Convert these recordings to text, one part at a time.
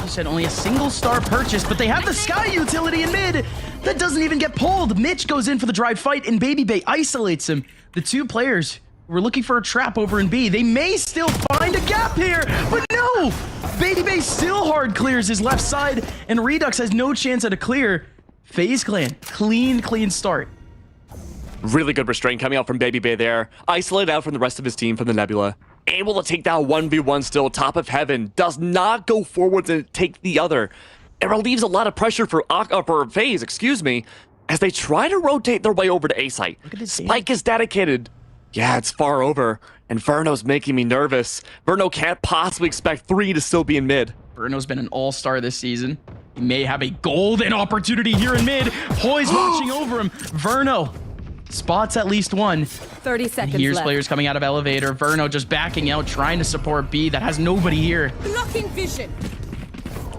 you said, only a single star purchase, but they have the Sky utility in mid. That doesn't even get pulled. Mitch goes in for the drive fight, and Baby Bay isolates him. The two players were looking for a trap over in B. They may still find a gap here, but no! Baby Bay still hard clears his left side, and Redux has no chance at a clear. FaZe Clan, clean start. Really good restraint coming out from Baby Bay there. Isolated out from the rest of his team from the Nebula. Able to take that 1v1 still, top of heaven. Does not go forwards and take the other. It relieves a lot of pressure for FaZe, excuse me, as they try to rotate their way over to A site. Spike is dedicated. Yeah, it's far over. And Verno's making me nervous. Verno can't possibly expect 3 to still be in mid. Verno's been an all-star this season. He may have a golden opportunity here in mid. Poise watching over him. Verno spots at least one. 30 seconds Here's left. players coming out of elevator. Verno just backing out, trying to support B that has nobody here. Blocking vision.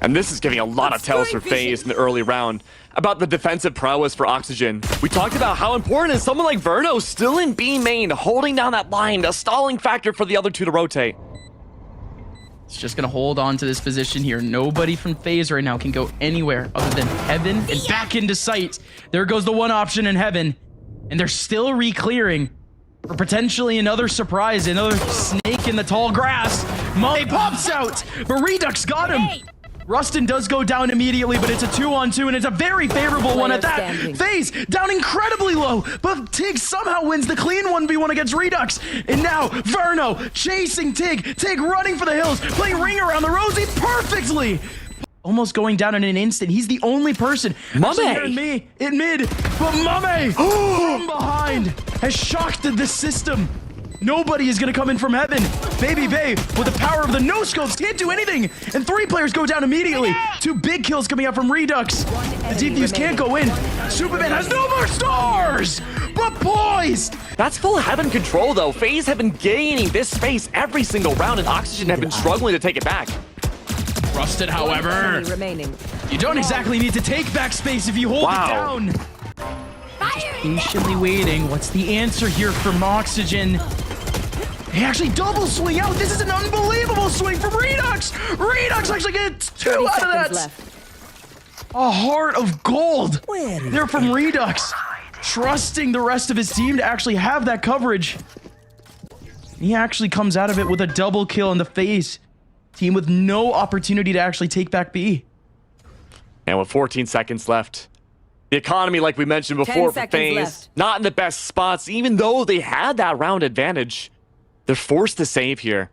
And this is giving a lot of tells for FaZe in the early round about the defensive prowess for Oxygen. We talked about how important is someone like Verno still in B main, holding down that line, a stalling factor for the other two to rotate. It's just gonna hold on to this position here. Nobody from FaZe right now can go anywhere other than Heaven and back into sight. There goes the one option in Heaven. And they're still re-clearing for potentially another surprise, another snake in the tall grass. Molly pops out, but Redux got him. Rustin does go down immediately, but it's a 2-on-2, and it's a very favorable one at that. FaZe down incredibly low, but Tig somehow wins the clean 1v1 against Redux. And now Verno chasing Tig. Tig running for the hills, playing Ring Around the Rosie perfectly. Almost going down in an instant. He's the only person in mid, but Mame from behind has shocked the system. Nobody is going to come in from Heaven. Baby Bay, with the power of the no-scopes, can't do anything. And 3 players go down immediately. 2 big kills coming out from Redux. The defuse can't go in. Superman has no more stars, but poised. That's full Heaven control, though. FaZe have been gaining this space every single round, and Oxygen have been struggling to take it back. Rusted, however, you don't exactly need to take back space if you hold it down. Just patiently waiting. What's the answer here from Oxygen? They actually double swing out. This is an unbelievable swing from Redux. Redux actually gets 2 out of that. A heart of gold. They're from Redux, trusting the rest of his team to actually have that coverage. He actually comes out of it with a double kill in the FaZe team with no opportunity to actually take back B. And with 14 seconds left, the economy, like we mentioned before, for FaZe, not in the best spots, even though they had that round advantage. They're forced to save here.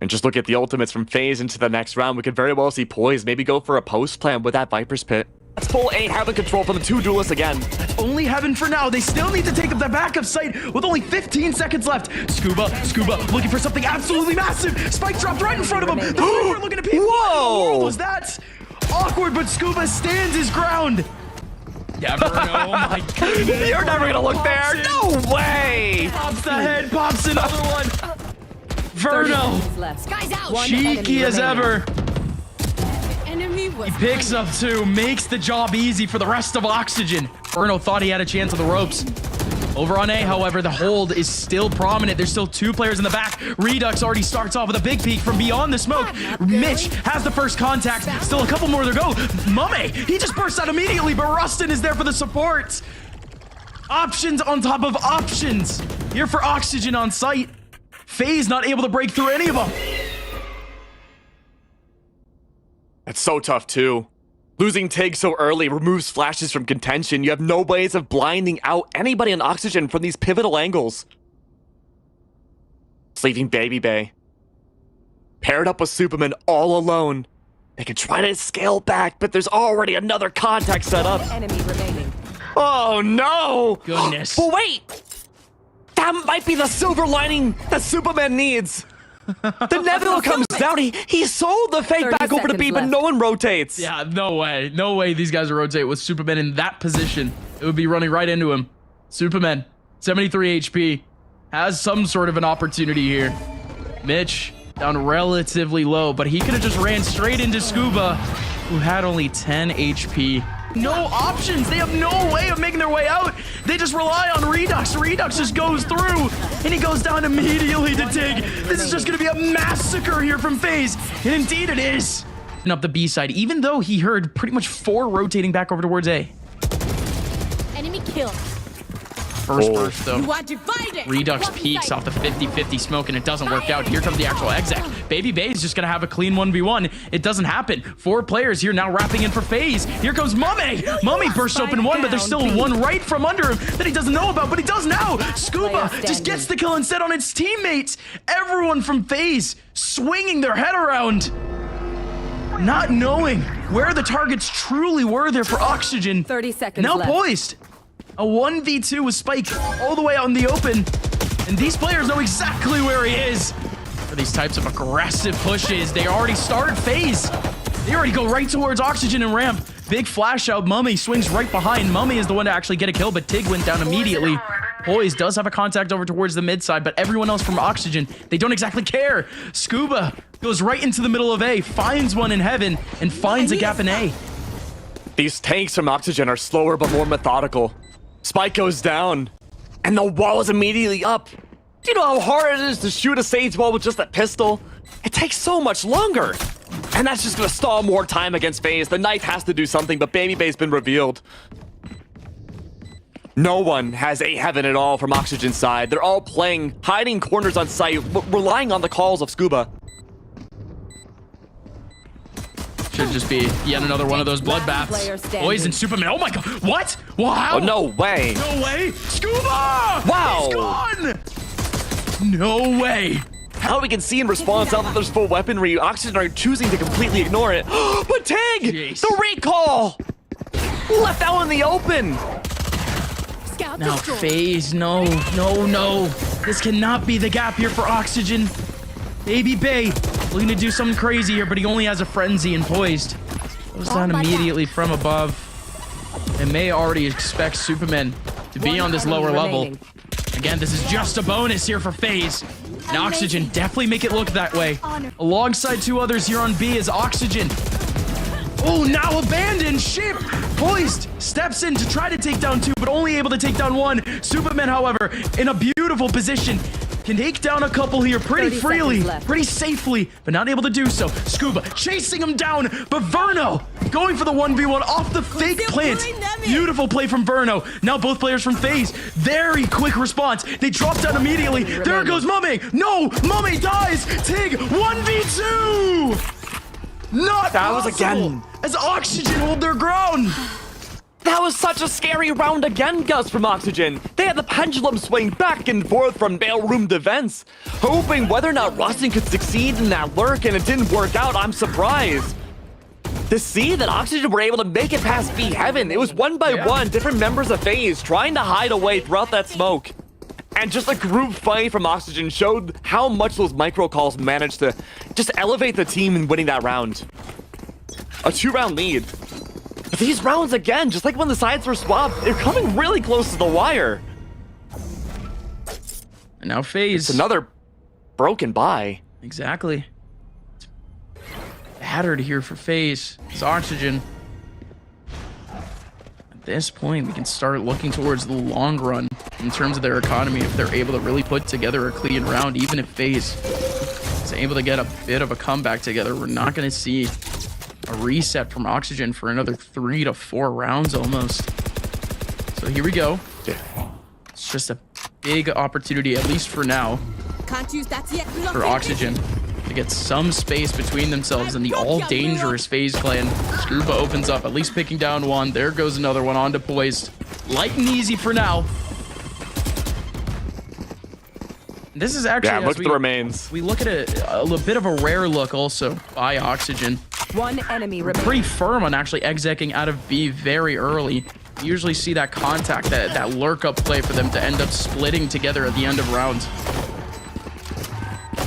And just look at the ultimates from FaZe into the next round. We could very well see Poise maybe go for a post plan with that Viper's Pit. That's full A Heaven control from the 2 duelists again. That's only Heaven for now. They still need to take up that backup site with only 15 seconds left. Scuba looking for something absolutely massive. Spike dropped right in front of him. The Viper looking to peek. Whoa! What in the world was that? Awkward, but Scuba stands his ground. Yeah, Verno, oh my goodness. You're never gonna look there. No way! Pops the head, pops another one. Verno, cheeky as ever. He picks up 2, makes the job easy for the rest of Oxygen. Verno thought he had a chance on the ropes. Over on A, however, the hold is still prominent. There's still 2 players in the back. Redux already starts off with a big peek from beyond the smoke. Mitch has the first contact. Still a couple more to go. Mame, he just bursts out immediately, but Rustin is there for the support. Options on top of options here for Oxygen on site. FaZe not able to break through any of them. That's so tough, too. Losing Tig so early removes flashes from contention. You have no ways of blinding out anybody on Oxygen from these pivotal angles. It's leaving Baby Bay paired up with Superman all alone. They can try to scale back, but there's already another contact set up. Enemy remaining. Oh, no! Goodness. But wait! That might be the silver lining that Superman needs. The Nebula comes down. He sold the fake back over to B, but no one rotates. Yeah, no way. No way these guys will rotate with Superman in that position. It would be running right into him. Superman, 73 HP, has some sort of an opportunity here. Mitch, down relatively low, but he could have just ran straight into Scuba, who had only 10 HP. No options. They have no way of making their way out. They just rely on Redux. Redux just goes through. and he goes down immediately to Tig. This is just going to be a massacre here from Faze, and indeed it is. And up the B side, even though he heard pretty much 4 rotating back over towards A. Enemy kill. First burst, though. You are divided. Redux peeks off the 50-50 smoke, and it doesn't work out. Here comes the actual exec. Baby Bay is just going to have a clean 1v1. It doesn't happen. 4 players here now wrapping in for Faze. Here comes Mummy. Mummy bursts open 1, but there's still one right from under him that he doesn't know about, but he does now. Scuba just gets the kill instead on its teammates. Everyone from Faze swinging their head around, not knowing where the targets truly were there for Oxygen. 30 seconds Now left. poised. A 1v2 with Spike all the way out in the open. And these players know exactly where he is. For these types of aggressive pushes, they already started Faze. They already go right towards Oxygen and ramp. Big flash out. Mummy swings right behind. Mummy is the one to actually get a kill, but Tig went down immediately. Poise does have a contact over towards the mid side, but everyone else from Oxygen, they don't exactly care. Scuba goes right into the middle of A, finds one in Heaven, and finds a gap in A. These tanks from Oxygen are slower but more methodical. Spike goes down, and the wall is immediately up. Do you know how hard it is to shoot a Sage wall with just a pistol? It takes so much longer. And that's just gonna stall more time against Faze. The knife has to do something, but Baby Bay's been revealed. No one has a Heaven at all from Oxygen's side. They're all playing, hiding corners on site, relying on the calls of Scuba. Should just be yet another one of those bloodbaths. Poison Superman. Oh my god. What? Wow. Oh, no way. No way. Scuba! Wow. He's gone. No way. How we can see in response now that there's full weaponry, Oxygen are choosing to completely ignore it. But Tig! Jeez. The recall! Left out in the open! Scout Now destroyed. Faze. No. This cannot be the gap here for Oxygen. Baby Bay looking to do something crazy here, but he only has a frenzy and poised. Goes down immediately from above. And May already expects Superman to be on this lower level. Again, this is just a bonus here for Faze. And Oxygen definitely make it look that way. Alongside 2 others here on B is Oxygen. Oh, now abandoned ship. Poised steps in to try to take down 2, but only able to take down 1. Superman, however, in a beautiful position, can take down a couple here pretty 30 freely, seconds left. pretty safely, but not able to do so. Scuba chasing him down, but Verno going for the 1v1 off the fake plant. Beautiful play from Verno. Now both players from Faze. Very quick response. They drop down immediately. There goes Mummy. No, Mummy dies. Tig 1v2. Not That was possible, again. as Oxygen hold their ground. That was such a scary round again, Gus, from Oxygen. They had the pendulum swing back and forth from mailroom defense, hoping whether or not Rustin could succeed in that lurk, and it didn't work out. I'm surprised to see that Oxygen were able to make it past B Heaven. It was one by one, different members of Faze trying to hide away throughout that smoke. And just a group fight from Oxygen showed how much those micro calls managed to just elevate the team in winning that round. A 2-round lead. But these rounds again, just like when the sides were swapped, they're coming really close to the wire. And now Faze. It's another broken bye. Exactly. It's battered here for Faze. It's Oxygen. At this point, we can start looking towards the long run in terms of their economy if they're able to really put together a clean round. Even if Faze is able to get a bit of a comeback together, we're not going to see a reset from Oxygen for another 3 to 4 rounds almost. So here we go. It's just a big opportunity, at least for now, Can't use that yet. for Oxygen to get some space between themselves and the all-dangerous Faze clan. Scuba opens up, at least picking down 1. There goes another one onto Poised. Light and easy for now. This is actually, Yeah, as look at the remains. we look at a little bit of a rare look also by Oxygen. 1 enemy remaining. Pretty firm on actually execing out of B very early. You usually see that contact, that lurk up play for them to end up splitting together at the end of rounds.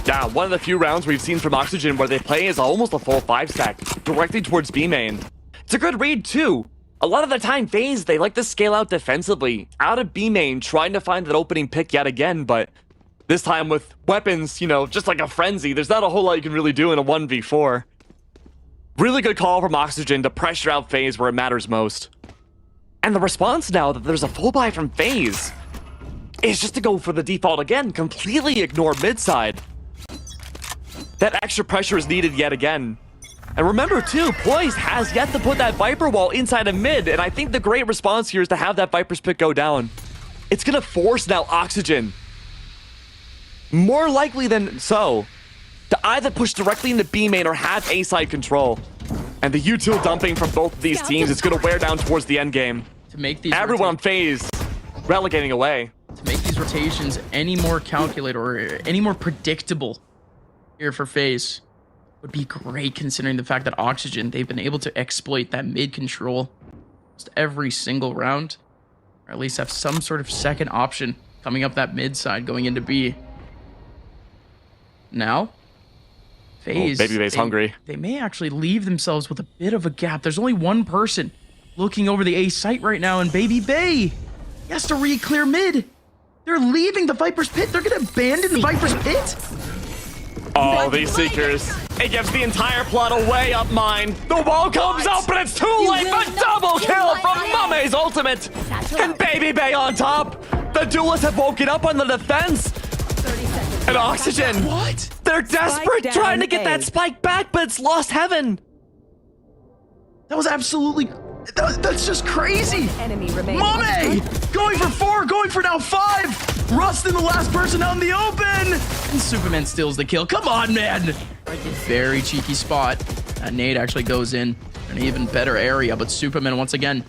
Yeah, one of the few rounds we've seen from Oxygen where they play is almost a full 5-stack, directly towards B main. It's a good read, too. A lot of the time, Faze, they like to scale out defensively, out of B main, trying to find that opening pick yet again, but this time with weapons, you know, just like a frenzy, there's not a whole lot you can really do in a 1v4. Really good call from Oxygen to pressure out Faze where it matters most. And the response now that there's a full buy from Faze. is just to go for the default again, completely ignore mid side. That extra pressure is needed yet again. And remember too, Poise has yet to put that Viper wall inside of mid, and I think the great response here is to have that Viper's pick go down. It's gonna force now Oxygen, more likely than so, to either push directly into B main or have A side control. And the util dumping from both of these teams is gonna wear down towards the end game. To make these everyone on Faze relegating away. To make these rotations any more calculated or any more predictable here for Faze would be great, considering the fact that Oxygen, they've been able to exploit that mid control almost every single round, or at least have some sort of second option coming up that mid side going into B. Now, Faze, Baby Bay's hungry. They may actually leave themselves with a bit of a gap. There's only one person looking over the A site right now, and Baby Bay, he has to re-clear mid. They're leaving the Viper's pit. They're gonna abandon the Viper's pit. Oh, these Seekers. It gives the entire plot away up mine. The wall comes out, but it's too late for double kill from Mame's ultimate. And Baby Bay on top. The duelists have woken up on the defense. And Oxygen. What? They're desperate trying to get that spike back, but it's lost heaven. That was absolutely... That's just crazy. Enemy remaining. Mame going for 4, going for now 5. Rustin, the last person out in the open. And Superman steals the kill. Come on, man. Very cheeky spot. That nade actually goes in an even better area, but Superman once again,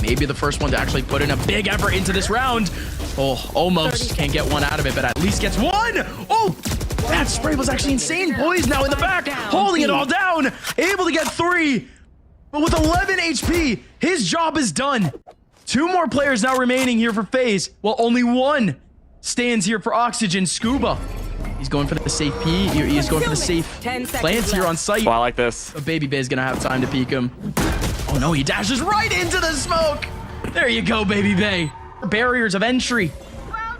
maybe the first one to actually put in a big effort into this round. Oh, almost can't get one out of it, but at least gets one. Oh, that spray was actually insane. Boys now in the back, holding it all down, able to get 3. But with 11 HP, his job is done. 2 more players now remaining here for Faze, while only 1 stands here for Oxygen. Scuba, he's going for the safe P. He's going for the safe plants here on site. Oh, I like this. But Baby Bay's gonna have time to peek him. Oh no, he dashes right into the smoke. There you go, Baby Bay. Barriers of entry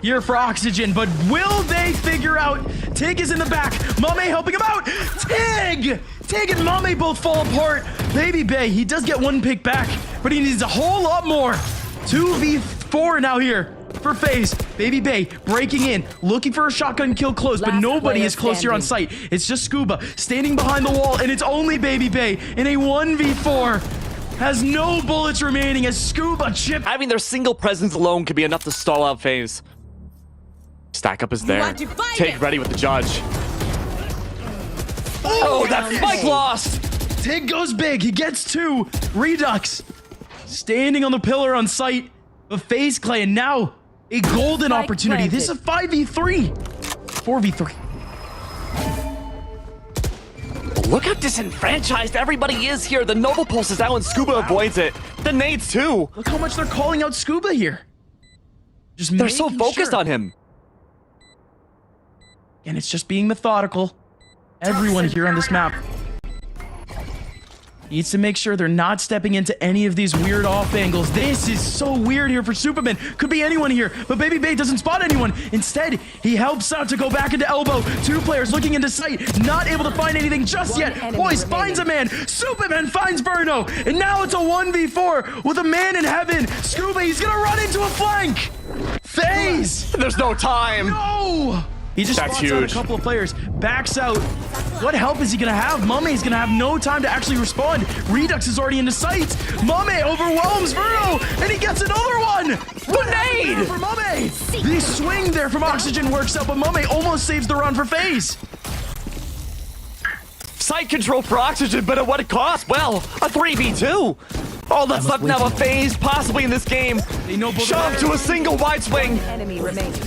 here for Oxygen, but will they figure out? Tig is in the back. Mame helping him out. Tig and Mame both fall apart. Baby Bay, he does get 1 pick back, but he needs a whole lot more. 2v4 now here for Faze. Baby Bay breaking in, looking for a shotgun kill close, but nobody is close here on site. It's just Scuba standing behind the wall, and it's only Baby Bay in a 1v4. Has no bullets remaining as Scuba chip. Having their single presence alone could be enough to stall out Faze. Stack up is there. Tig ready with the judge. Oh, that spike lost. Tig goes big. He gets 2. Redux standing on the pillar on site. But Faze Clay, and now a golden opportunity. This is a 5v3. 4v3. Look how disenfranchised everybody is here. The Nova Pulse is out and Scuba avoids it. The nades too. Look how much they're calling out Scuba here. They're so focused on him. And it's just being methodical. Everyone here on this map needs to make sure they're not stepping into any of these weird off angles. This is so weird here for Superman. Could be anyone here, but Baby Bay doesn't spot anyone. Instead, he helps out to go back into elbow. 2 players looking into sight, not able to find anything just yet. Boys finds a man. Superman finds Verno, and now it's a 1v4 with a man in heaven. Scuba, he's gonna run into a flank. Faze. There's no time. No. He just That's spots out a huge. couple of players, backs out. What help is he gonna have? Mame's gonna have no time to actually respond. Redux is already into sight. Mame overwhelms Verno, and he gets another one. Grenade for Mame. The swing there from Oxygen works out, but Mame almost saves the run for Faze. Sight control for Oxygen, but at what cost? Well, a 3v2. All that's left now a Faze, possibly in this game. They know both Shove to a single wide swing. Enemy remaining.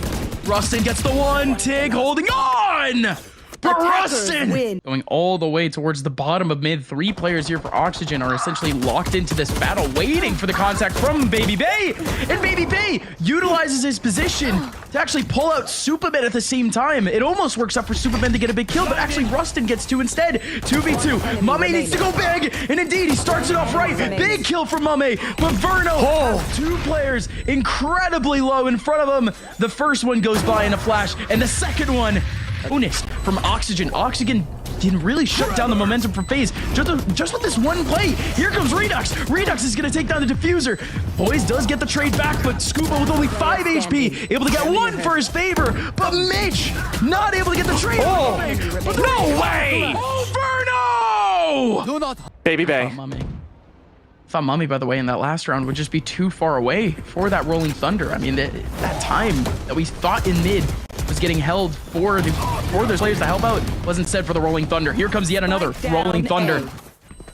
Rustin gets the 1. Tig holding on. But Rustin going all the way towards the bottom of mid. 3 players here for Oxygen are essentially locked into this battle, waiting for the contact from Baby Bay. And Baby Bay utilizes his position to actually pull out Superman at the same time. It almost works out for Superman to get a big kill, but actually Rustin gets 2 instead. 2v2. Mame needs to go big, and indeed he starts it off right. Big kill from Mame, but Verno, 2 players incredibly low in front of him. The first one goes by in a flash, and the second one, Unis from Oxygen. Oxygen can really shut down the momentum for Faze just with this one play. Here comes Redux. Redux is going to take down the diffuser. Poise does get the trade back, but Scuba with only 5 HP, able to get one for his favor. But Mitch, not able to get the trade. Oh, no way! Oh, Verno! Baby Bay. Mummy. Thought Mummy, by the way, in that last round would just be too far away for that Rolling Thunder. I mean, that time that we thought in mid was getting held for those players to help out was instead for the Rolling Thunder. Here comes yet another Rolling Thunder.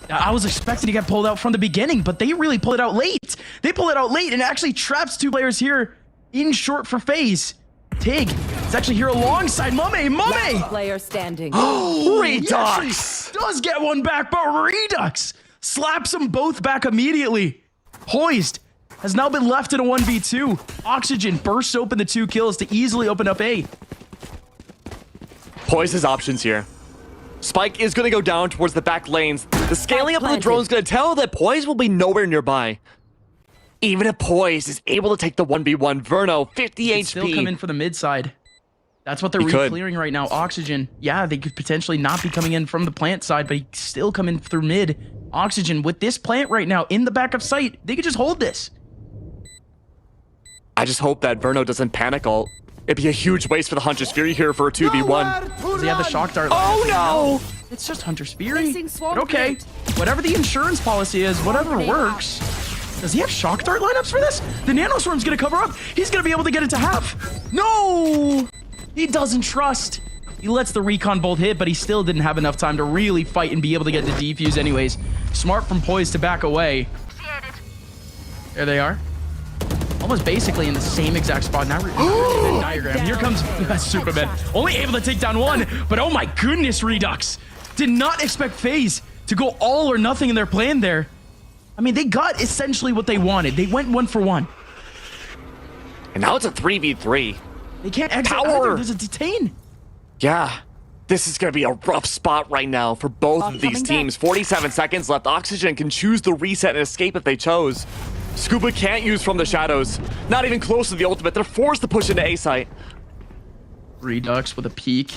I was expecting to get pulled out from the beginning, but they really pulled it out late. They pull it out late and it actually traps 2 players here in short for Faze. Tig is actually here alongside Mummy. Mummy! Player standing. Redux! Does get one back, but Redux slaps them both back immediately. Poised has now been left in a 1v2. Oxygen bursts open the 2 kills to easily open up A. Poise's options here. Spike is going to go down towards the back lanes. The scaling up of the drone is going to tell that Poise will be nowhere nearby. Even if Poise is able to take the 1v1, Verno, 50 HP. Still come in for the mid side. That's what they're re-clearing right now. Oxygen, yeah, they could potentially not be coming in from the plant side, but he still come in through mid. Oxygen, with this plant right now in the back of sight, they could just hold this. I just hope that Verno doesn't panic ult. It'd be a huge waste for the Hunter's Fury here for a 2v1. Does he have the shock dart? Oh no! It's just Hunter's Fury. But okay, whatever the insurance policy is, whatever works. Does he have shock dart lineups for this? The Nanoswarm's gonna cover up. He's gonna be able to get it to half. No! He doesn't trust. He lets the recon bolt hit, but he still didn't have enough time to really fight and be able to get the defuse anyways. Smart from Poise to back away. There they are. Almost basically in the same exact spot. Now we're diagram. Here comes Superman. Only able to take down one, but oh my goodness, Redux. Did not expect Faze to go all or nothing in their plan there. I mean, they got essentially what they wanted. They went 1 for 1. And now it's a 3v3. They can't exit either. There's a detain. Yeah. This is going to be a rough spot right now for both of these teams. 47 seconds left. Oxygen can choose the reset and escape if they chose. Scuba can't use from the shadows. Not even close to the ultimate. They're forced to push into A site. Redux with a peek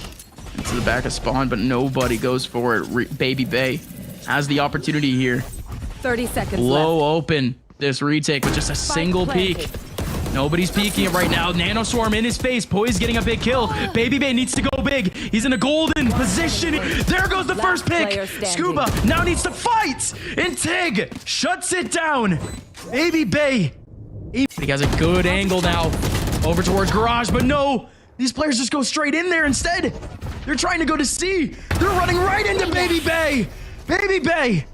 into the back of spawn, but nobody goes for it. Baby Bay has the opportunity here. 30 seconds Blow left. open this retake with just a single peek. Nobody's peeking it right now. Nanoswarm in his face. Poise getting a big kill. Baby Bay needs to go big. He's in a golden position. There goes the first pick. Scuba now needs to fight. And Tig shuts it down. Baby Bay. He has a good angle now. Over towards Garage, but no. These players just go straight in there instead. They're trying to go to C. They're running right into Baby Bay. Baby Bay.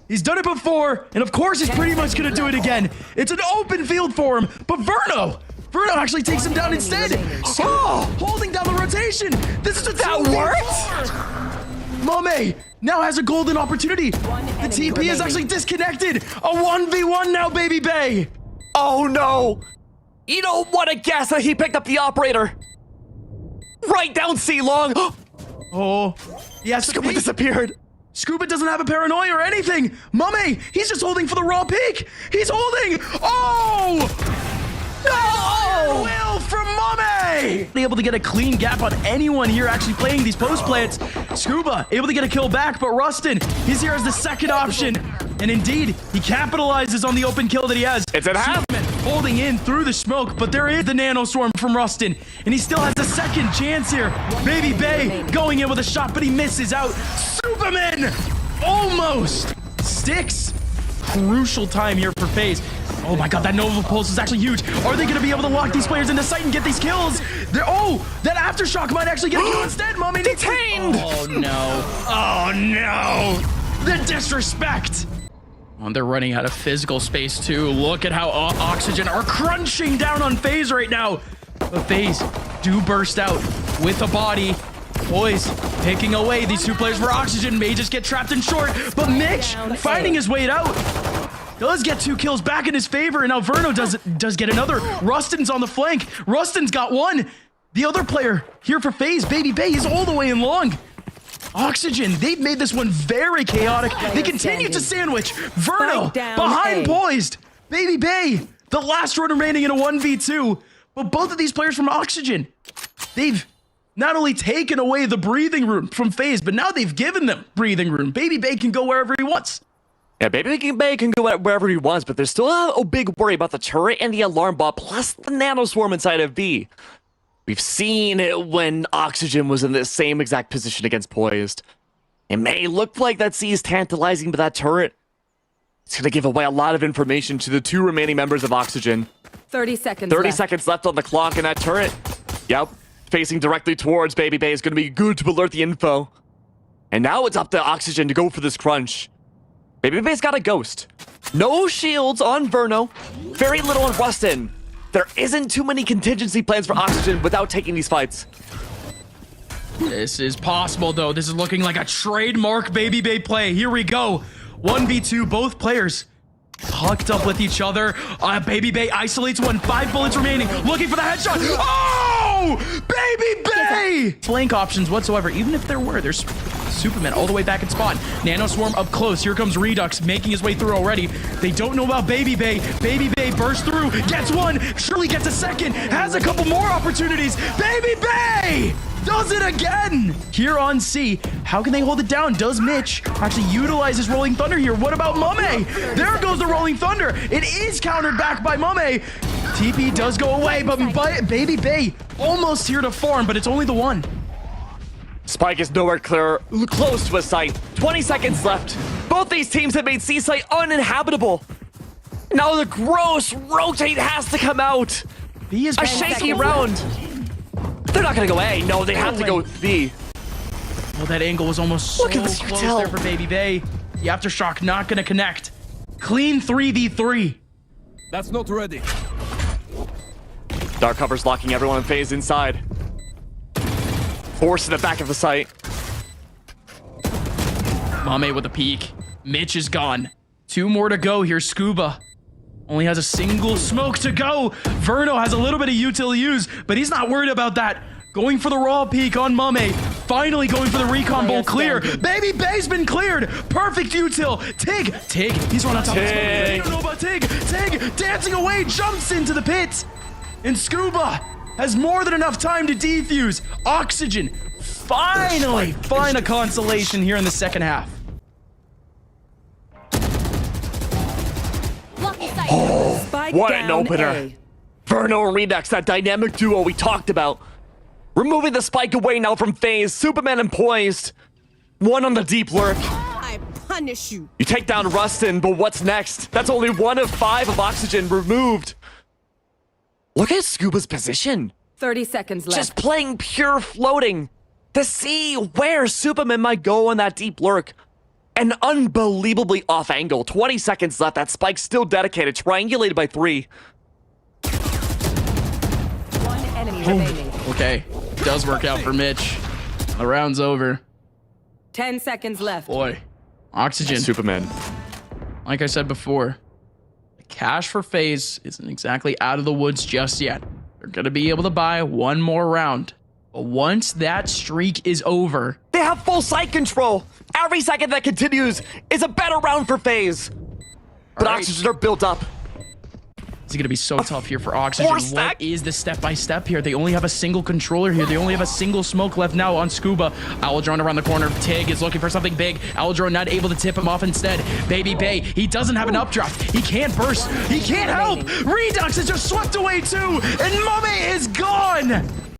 He's done it before, and of course he's pretty much going to do it again. It's an open field for him, but Verno actually takes him down instead. Oh, holding down the rotation. This is that worked. Mame now has a golden opportunity. The TP is actually disconnected. A 1v1 now, Baby Bay. Oh no. You don't want to guess that he picked up the operator. Right down C long. Oh, yes. Scuba disappeared. Scuba doesn't have a paranoia or anything. Mummy, he's just holding for the raw peak. He's holding. Oh! No! Will from Mummy! Able to get a clean gap on anyone here actually playing these post plants. Scuba able to get a kill back, but Rustin, he's here as the second option. And indeed, he capitalizes on the open kill that he has. It's at half. Holding in through the smoke, but there is the Nanoswarm from Rustin, and he still has a second chance here. Baby Bay going in with a shot, but he misses out. Superman almost sticks. Crucial time here for Faze. Oh my god, that Nova Pulse is actually huge. Are they going to be able to lock these players into sight and get these kills? That Aftershock might actually get a kill instead. Mummy detained. Oh no. Oh no. The disrespect. Oh, they're running out of physical space too. Look at how Oxygen are crunching down on Faze right now. But Faze do burst out with a body. Poise picking away. These 2 players for Oxygen may just get trapped in short. But Mitch finding his way out. Does get 2 kills back in his favor. And now Verno does get another. Rustin's on the flank. Rustin's got 1. The other player here for Faze, Baby Bay, is all the way in long. Oxygen, they've made this one very chaotic. They continue to sandwich. Verno behind Poised. Baby Bay, the last one remaining in a 1v2. But both of these players from Oxygen, they've not only taken away the breathing room from FaZe, but now they've given them breathing room. Baby Bay can go wherever he wants. Yeah, Baby Bay can go wherever he wants, but there's still a big worry about the turret and the alarm bot, plus the nano swarm inside of B. We've seen it when Oxygen was in the same exact position against Poised. It may look like that C is tantalizing, but that turret, it's going to give away a lot of information to the 2 remaining members of Oxygen. 30 seconds 30 left. seconds left on the clock, and that turret, yep, facing directly towards Baby Bay is going to be good to alert the info. And now it's up to Oxygen to go for this crunch. Baby Bay's got a ghost. No shields on Verno. Very little on Rustin. There isn't too many contingency plans for Oxygen without taking these fights. This is possible, though. This is looking like a trademark Baby Bay play. Here we go. 1v2, both players hucked up with each other. Baby Bay isolates one, 5 bullets remaining, looking for the headshot. Oh! Baby Bay! Flank options whatsoever, even if there were. There's Superman all the way back in spawn. Nano Swarm up close. Here comes Redux making his way through already. They don't know about Baby Bay. Baby Bay bursts through, gets one, surely gets a second, has a couple more opportunities. Baby Bay! Does it again! Here on C, how can they hold it down? Does Mitch actually utilize his Rolling Thunder here? What about Mame? There goes the Rolling Thunder. It is countered back by Mame. TP does go away, but Baby Bay almost here to farm, but it's only the one. Spike is nowhere close to a site. 20 seconds left. Both these teams have made C site uninhabitable. Now the gross rotate has to come out. B is a shaky round. They're not gonna go A. No, they have to go B. Oh, that angle was almost so Look at this close hotel. there for Baby Bay. The Aftershock not gonna connect. Clean 3v3. That's not ready. Dark cover's locking everyone in Faze inside. Force in the back of the site. Mame with a peek. Mitch is gone. 2 more to go here. Scuba only has a single smoke to go. Verno has a little bit of util to use, but he's not worried about that. Going for the raw peek on Mame. Finally going for the recon bolt clear. Baby Bay's been cleared. Perfect util. Tig, he's run on top of Scuba. They don't know about Tig. Tig dancing away, jumps into the pit. And Scuba has more than enough time to defuse. Oxygen finally find a consolation here in the second half. Spike What an down opener. A. Verno and Redux, that dynamic duo we talked about. Removing the spike away now from Faze. Superman and Poised. One on the deep lurk. I punish you. You take down Rustin, but what's next? That's only 1 of 5 of Oxygen removed. Look at Scuba's position. 30 seconds left. Just playing pure floating to see where Superman might go on that deep lurk. An unbelievably off angle. 20 seconds left. That spike's still dedicated. Triangulated by 3. One enemy remaining. Okay, does work out for Mitch. The round's over. 10 seconds left. Boy, Oxygen. Superman. Like I said before, the cash for FaZe isn't exactly out of the woods just yet. They're going to be able to buy 1 more round. But once that streak is over, They have full site control. Every second that continues is a better round for FaZe. But All right. Oxygen are built up. it's going to be so tough here for Oxygen. Force stack. What is the step-by-step here? They only have a single controller here. They only have a single smoke left now on Scuba. Owldrone around the corner. Tig is looking for something big. Owldrone not able to tip him off instead. Baby Bay, he doesn't have an updraft. He can't burst. He can't help. Redux is just swept away too. And Mame is gone.